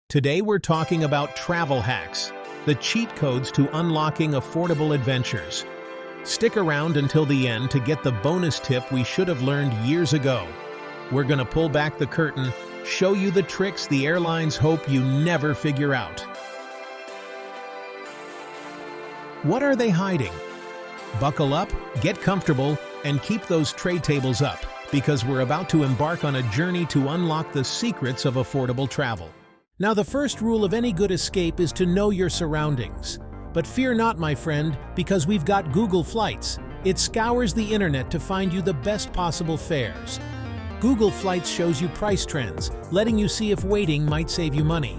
Today we're talking about travel hacks, the cheat codes to unlocking affordable adventures. Stick around until the end to get the bonus tip we should have learned years ago. We're going to pull back the curtain, show you the tricks the airlines hope you never figure out. What are they hiding? Buckle up, get comfortable, and keep those tray tables up, because we're about to embark on a journey to unlock the secrets of affordable travel. Now, the first rule of any good escape is to know your surroundings. But fear not, my friend, because we've got Google Flights. It scours the internet to find you the best possible fares. Google Flights shows you price trends, letting you see if waiting might save you money.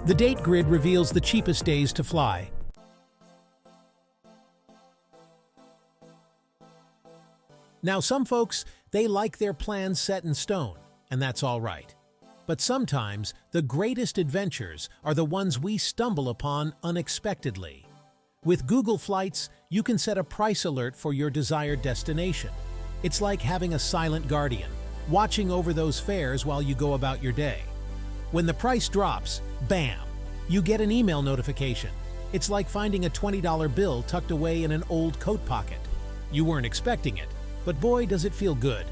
The date grid reveals the cheapest days to fly. Now, some folks, they like their plans set in stone, and that's all right. But sometimes, the greatest adventures are the ones we stumble upon unexpectedly. With Google Flights, you can set a price alert for your desired destination. It's like having a silent guardian, watching over those fares while you go about your day. When the price drops, bam, you get an email notification. It's like finding a $20 bill tucked away in an old coat pocket. You weren't expecting it, but boy, does it feel good.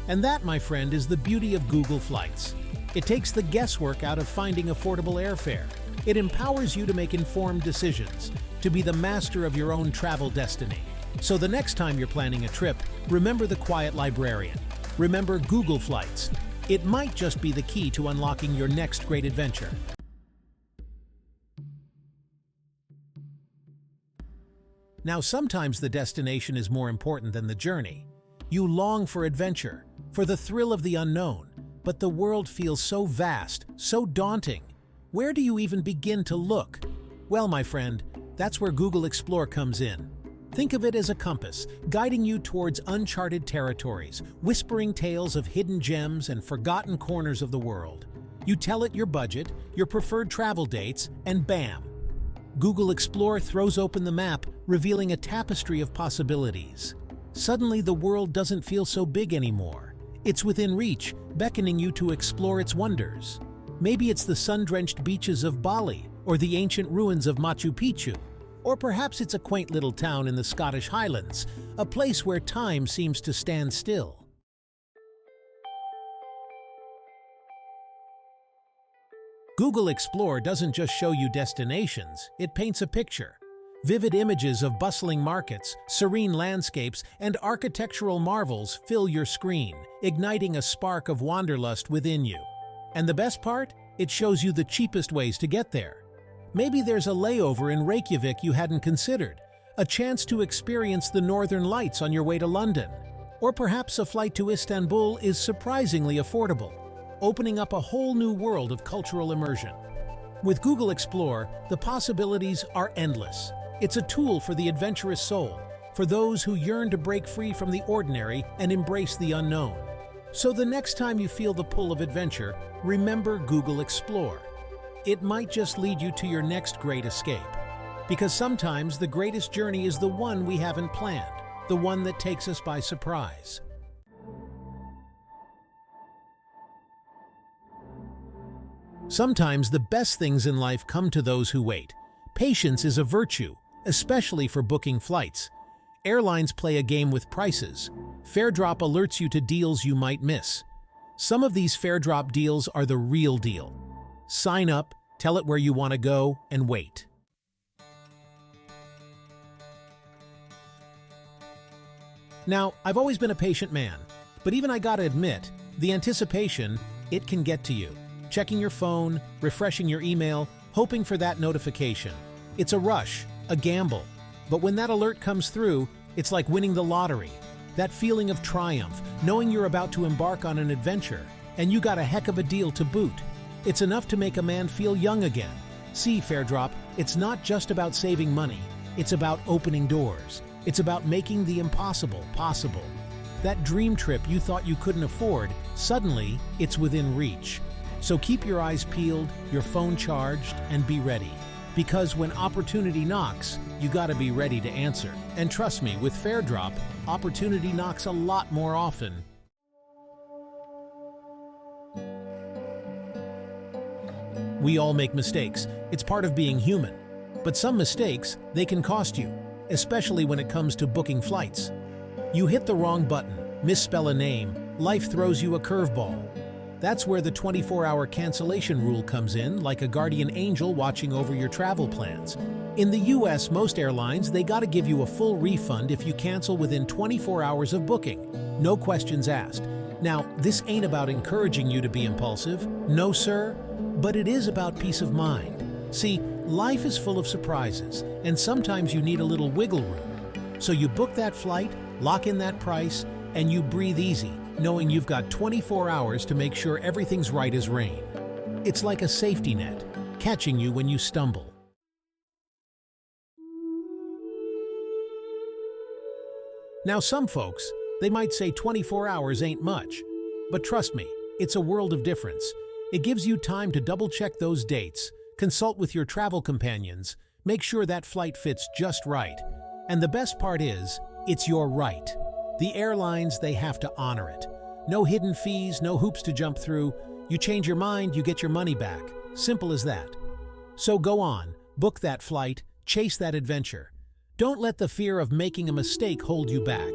And that, my friend, is the beauty of Google Flights. It takes the guesswork out of finding affordable airfare. It empowers you to make informed decisions, to be the master of your own travel destiny. So the next time you're planning a trip, remember the quiet librarian. Remember Google Flights. It might just be the key to unlocking your next great adventure. Now, sometimes the destination is more important than the journey. You long for adventure, for the thrill of the unknown. But the world feels so vast, so daunting. Where do you even begin to look? Well, my friend, that's where Google Explore comes in. Think of it as a compass, guiding you towards uncharted territories, whispering tales of hidden gems and forgotten corners of the world. You tell it your budget, your preferred travel dates, and bam! Google Explore throws open the map, revealing a tapestry of possibilities. Suddenly, the world doesn't feel so big anymore. It's within reach, beckoning you to explore its wonders. Maybe it's the sun-drenched beaches of Bali, or the ancient ruins of Machu Picchu. Or perhaps it's a quaint little town in the Scottish Highlands, a place where time seems to stand still. Google Explore doesn't just show you destinations, it paints a picture. Vivid images of bustling markets, serene landscapes, and architectural marvels fill your screen, igniting a spark of wanderlust within you. And the best part? It shows you the cheapest ways to get there. Maybe there's a layover in Reykjavik you hadn't considered, a chance to experience the northern lights on your way to London. Or perhaps a flight to Istanbul is surprisingly affordable, opening up a whole new world of cultural immersion. With Google Explore, the possibilities are endless. It's a tool for the adventurous soul, for those who yearn to break free from the ordinary and embrace the unknown. So the next time you feel the pull of adventure, remember Google Explore. It might just lead you to your next great escape. Because sometimes the greatest journey is the one we haven't planned, the one that takes us by surprise. Sometimes the best things in life come to those who wait. Patience is a virtue, especially for booking flights. Airlines play a game with prices. Faredrop alerts you to deals you might miss. Some of these Faredrop deals are the real deal. Sign up, tell it where you want to go, and wait. Now, I've always been a patient man, but even I gotta admit, the anticipation, it can get to you. Checking your phone, refreshing your email, hoping for that notification. It's a rush, a gamble. But when that alert comes through, it's like winning the lottery. That feeling of triumph, knowing you're about to embark on an adventure, and you got a heck of a deal to boot. It's enough to make a man feel young again. See, Faredrop, it's not just about saving money. It's about opening doors. It's about making the impossible possible. That dream trip you thought you couldn't afford, suddenly, it's within reach. So keep your eyes peeled, your phone charged, and be ready. Because when opportunity knocks, you gotta be ready to answer. And trust me, with Faredrop, opportunity knocks a lot more often. We all make mistakes. It's part of being human. But some mistakes, they can cost you, especially when it comes to booking flights. You hit the wrong button, misspell a name, life throws you a curveball. That's where the 24-hour cancellation rule comes in, like a guardian angel watching over your travel plans. In the US, most airlines, they gotta give you a full refund if you cancel within 24 hours of booking. No questions asked. Now, this ain't about encouraging you to be impulsive. No, sir. But it is about peace of mind. See, life is full of surprises, and sometimes you need a little wiggle room. So you book that flight, lock in that price, and you breathe easy, knowing you've got 24 hours to make sure everything's right as rain. It's like a safety net, catching you when you stumble. Now, some folks, they might say 24 hours ain't much, but trust me, it's a world of difference. It gives you time to double-check those dates, consult with your travel companions, make sure that flight fits just right. And the best part is, it's your right. The airlines, they have to honor it. No hidden fees, no hoops to jump through. You change your mind, you get your money back. Simple as that. So go on, book that flight, chase that adventure. Don't let the fear of making a mistake hold you back.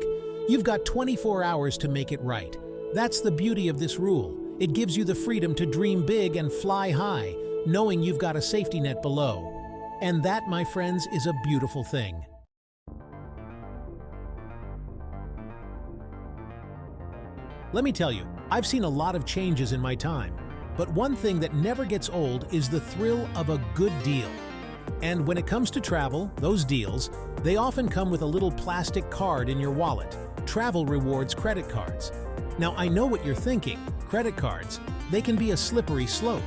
You've got 24 hours to make it right. That's the beauty of this rule. It gives you the freedom to dream big and fly high, knowing you've got a safety net below. And that, my friends, is a beautiful thing. Let me tell you, I've seen a lot of changes in my time, but one thing that never gets old is the thrill of a good deal. And when it comes to travel, those deals, they often come with a little plastic card in your wallet, travel rewards credit cards. Now, I know what you're thinking. Credit cards, they can be a slippery slope,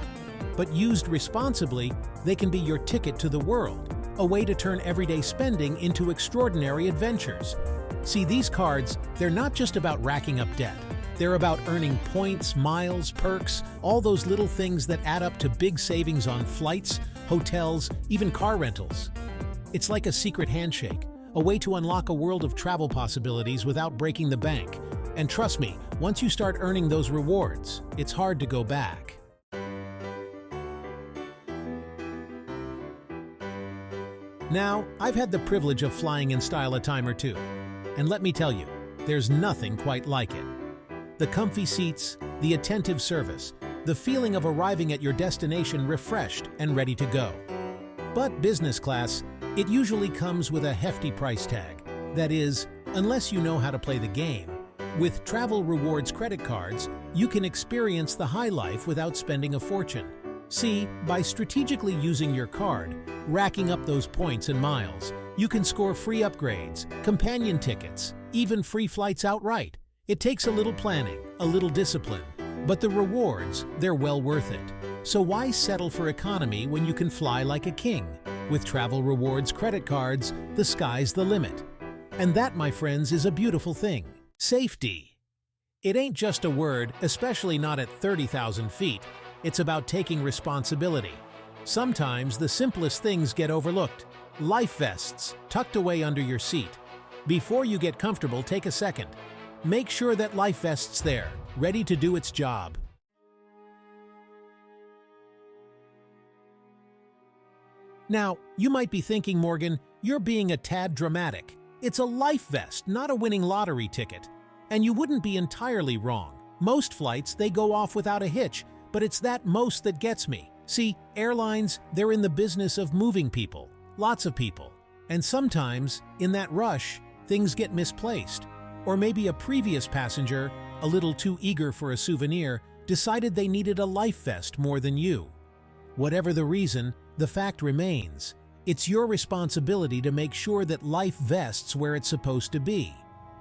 but used responsibly, they can be your ticket to the world, a way to turn everyday spending into extraordinary adventures. See, these cards, they're not just about racking up debt. They're about earning points, miles, perks, all those little things that add up to big savings on flights, hotels, even car rentals. It's like a secret handshake, a way to unlock a world of travel possibilities without breaking the bank. And trust me, once you start earning those rewards, it's hard to go back. Now, I've had the privilege of flying in style a time or two, and let me tell you, there's nothing quite like it. The comfy seats, the attentive service, the feeling of arriving at your destination refreshed and ready to go. But business class, it usually comes with a hefty price tag. That is, unless you know how to play the game. With Travel Rewards credit cards, you can experience the high life without spending a fortune. See, by strategically using your card, racking up those points and miles, you can score free upgrades, companion tickets, even free flights outright. It takes a little planning, a little discipline, but the rewards, they're well worth it. So why settle for economy when you can fly like a king? With Travel Rewards credit cards, the sky's the limit. And that, my friends, is a beautiful thing. Safety. It ain't just a word, especially not at 30,000 feet. It's about taking responsibility. Sometimes the simplest things get overlooked. Life vests, tucked away under your seat. Before you get comfortable, take a second. Make sure that life vest's there, ready to do its job. Now, you might be thinking, Morgan, you're being a tad dramatic. It's a life vest, not a winning lottery ticket. And you wouldn't be entirely wrong. Most flights, they go off without a hitch, but it's that most that gets me. See, airlines, they're in the business of moving people, lots of people. And sometimes, in that rush, things get misplaced. Or maybe a previous passenger, a little too eager for a souvenir, decided they needed a life vest more than you. Whatever the reason, the fact remains. It's your responsibility to make sure that life vests where it's supposed to be.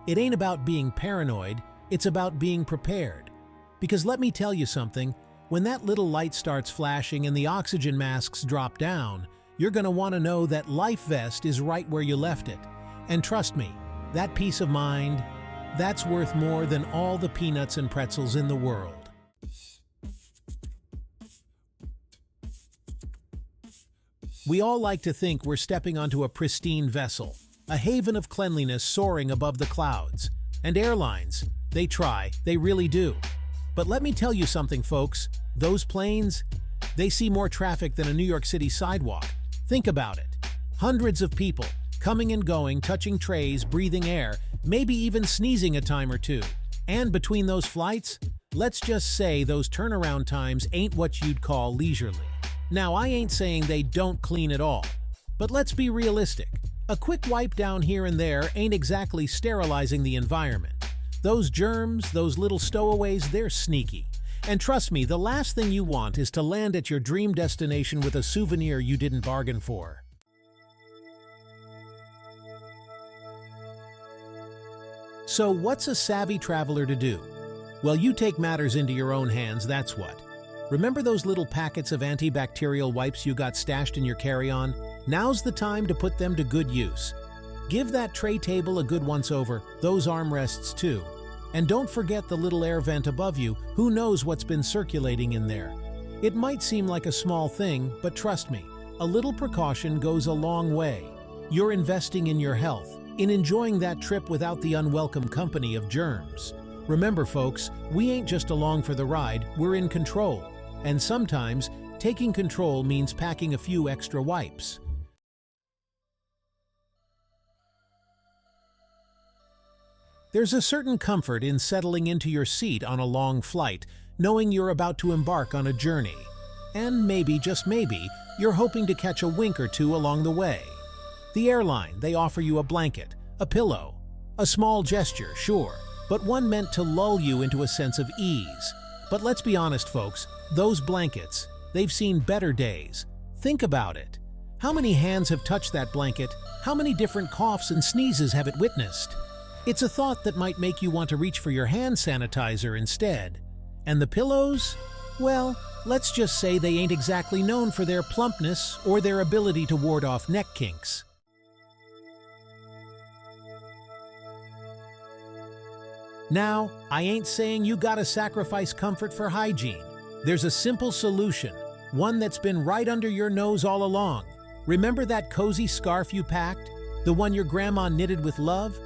It ain't about being paranoid, it's about being prepared. Because let me tell you something, when that little light starts flashing and the oxygen masks drop down, you're gonna want to know that life vest is right where you left it. And trust me, that peace of mind, that's worth more than all the peanuts and pretzels in the world. We all like to think we're stepping onto a pristine vessel, a haven of cleanliness soaring above the clouds. And airlines, they try, they really do. But let me tell you something, folks, those planes, They see more traffic than a New York City sidewalk. Think about it. Hundreds of people, coming and going, touching trays, breathing air, maybe even sneezing a time or two. And between those flights, let's just say those turnaround times ain't what you'd call leisurely. Now, I ain't saying they don't clean at all, but let's be realistic. A quick wipe down here and there ain't exactly sterilizing the environment. Those germs, those little stowaways, they're sneaky. And trust me, the last thing you want is to land at your dream destination with a souvenir you didn't bargain for. So what's a savvy traveler to do? Well, you take matters into your own hands, that's what. Remember those little packets of antibacterial wipes you got stashed in your carry-on? Now's the time to put them to good use. Give that tray table a good once-over, those armrests too. And don't forget the little air vent above you. Who knows what's been circulating in there? It might seem like a small thing, but trust me, a little precaution goes a long way. You're investing in your health, in enjoying that trip without the unwelcome company of germs. Remember, folks, we ain't just along for the ride, we're in control. And sometimes, taking control means packing a few extra wipes. There's a certain comfort in settling into your seat on a long flight, knowing you're about to embark on a journey. And maybe, just maybe, you're hoping to catch a wink or two along the way. The airline, they offer you a blanket, a pillow, a small gesture, sure, but one meant to lull you into a sense of ease. But let's be honest, folks, those blankets, they've seen better days. Think about it. How many hands have touched that blanket? How many different coughs and sneezes have it witnessed? It's a thought that might make you want to reach for your hand sanitizer instead. And the pillows? Well, let's just say they ain't exactly known for their plumpness or their ability to ward off neck kinks. Now, I ain't saying you gotta sacrifice comfort for hygiene. There's a simple solution, one that's been right under your nose all along. Remember that cozy scarf you packed? The one your grandma knitted with love?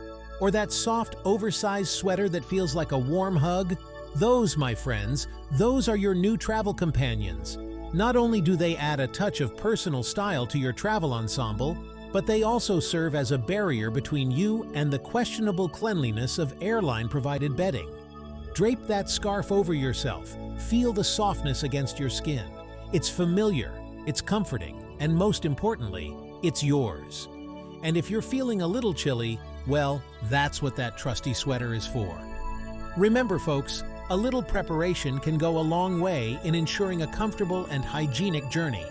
Or that soft, oversized sweater that feels like a warm hug? Those, my friends, those are your new travel companions. Not only do they add a touch of personal style to your travel ensemble, but they also serve as a barrier between you and the questionable cleanliness of airline-provided bedding. Drape that scarf over yourself. Feel the softness against your skin. It's familiar, it's comforting, and most importantly, it's yours. And if you're feeling a little chilly, well, that's what that trusty sweater is for. Remember, folks, a little preparation can go a long way in ensuring a comfortable and hygienic journey.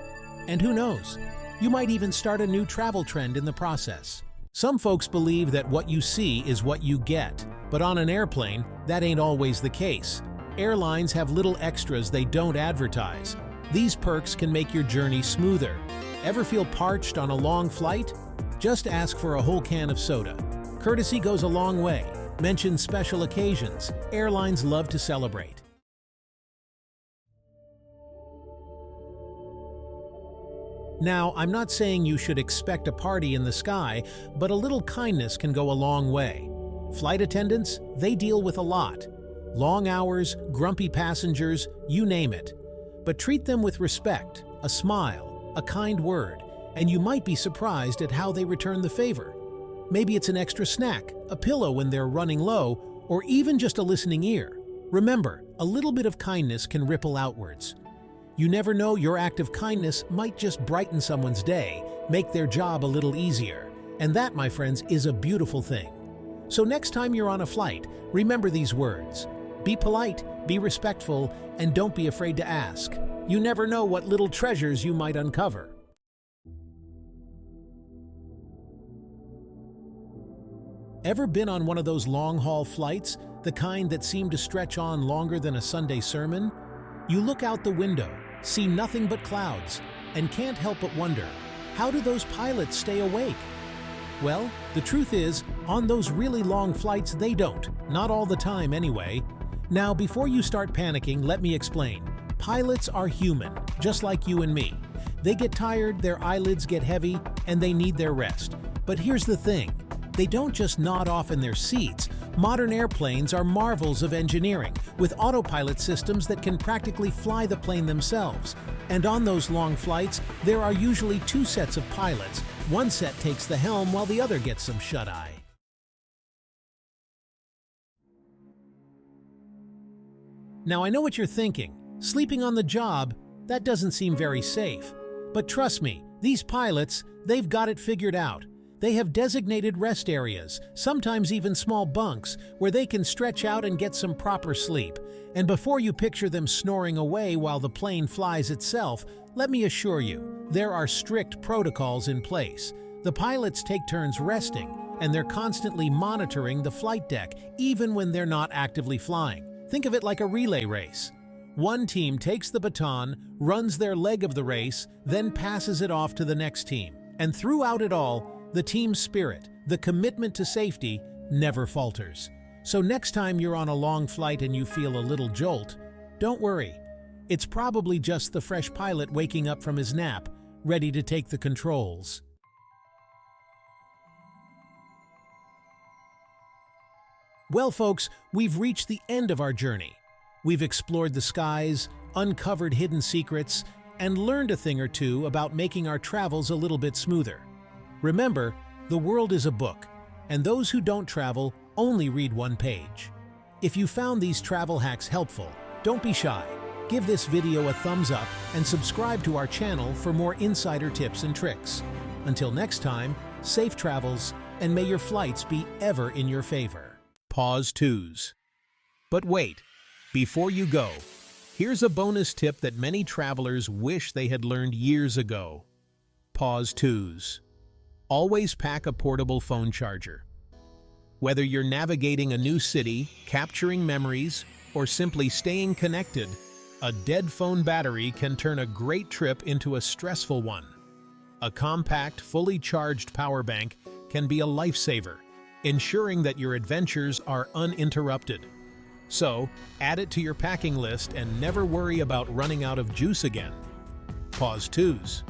And who knows, you might even start a new travel trend in the process. Some folks believe that what you see is what you get, but on an airplane, that ain't always the case. Airlines have little extras they don't advertise. These perks can make your journey smoother. Ever feel parched on a long flight? Just ask for a whole can of soda. Courtesy goes a long way. Mention special occasions. Airlines love to celebrate. Now, I'm not saying you should expect a party in the sky, but a little kindness can go a long way. Flight attendants, they deal with a lot. Long hours, grumpy passengers, you name it. But treat them with respect, a smile, a kind word, and you might be surprised at how they return the favor. Maybe it's an extra snack, a pillow when they're running low, or even just a listening ear. Remember, a little bit of kindness can ripple outwards. You never know, your act of kindness might just brighten someone's day, make their job a little easier. And that, my friends, is a beautiful thing. So next time you're on a flight, remember these words. Be polite, be respectful, and don't be afraid to ask. You never know what little treasures you might uncover. Ever been on one of those long-haul flights, the kind that seem to stretch on longer than a Sunday sermon? You look out the window, see nothing but clouds, and can't help but wonder, how do those pilots stay awake? Well, the truth is, on those really long flights, they don't. Not all the time, anyway. Now, before you start panicking, let me explain. Pilots are human, just like you and me. They get tired, their eyelids get heavy, and they need their rest. But here's the thing. They don't just nod off in their seats. Modern airplanes are marvels of engineering, with autopilot systems that can practically fly the plane themselves. And on those long flights, there are usually two sets of pilots. One set takes the helm while the other gets some shut-eye. Now I know what you're thinking. Sleeping on the job, that doesn't seem very safe. But trust me, these pilots, they've got it figured out. They have designated rest areas, sometimes even small bunks, where they can stretch out and get some proper sleep. And before you picture them snoring away while the plane flies itself, let me assure you, there are strict protocols in place. The pilots take turns resting, and they're constantly monitoring the flight deck, even when they're not actively flying. Think of it like a relay race. One team takes the baton, runs their leg of the race, then passes it off to the next team. And throughout it all, the team's spirit, the commitment to safety, never falters. So next time you're on a long flight and you feel a little jolt, don't worry. It's probably just the fresh pilot waking up from his nap, ready to take the controls. Well, folks, we've reached the end of our journey. We've explored the skies, uncovered hidden secrets, and learned a thing or two about making our travels a little bit smoother. Remember, the world is a book, and those who don't travel only read one page. If you found these travel hacks helpful, don't be shy. Give this video a thumbs up and subscribe to our channel for more insider tips and tricks. Until next time, safe travels, and may your flights be ever in your favor. Pause twos. But wait, before you go, here's a bonus tip that many travelers wish they had learned years ago. Pause twos. Always pack a portable phone charger. Whether you're navigating a new city, capturing memories, or simply staying connected, a dead phone battery can turn a great trip into a stressful one. A compact, fully charged power bank can be a lifesaver, ensuring that your adventures are uninterrupted. So, add it to your packing list and never worry about running out of juice again. Pause twos.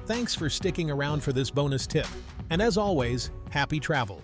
Thanks for sticking around for this bonus tip. And as always, happy travel.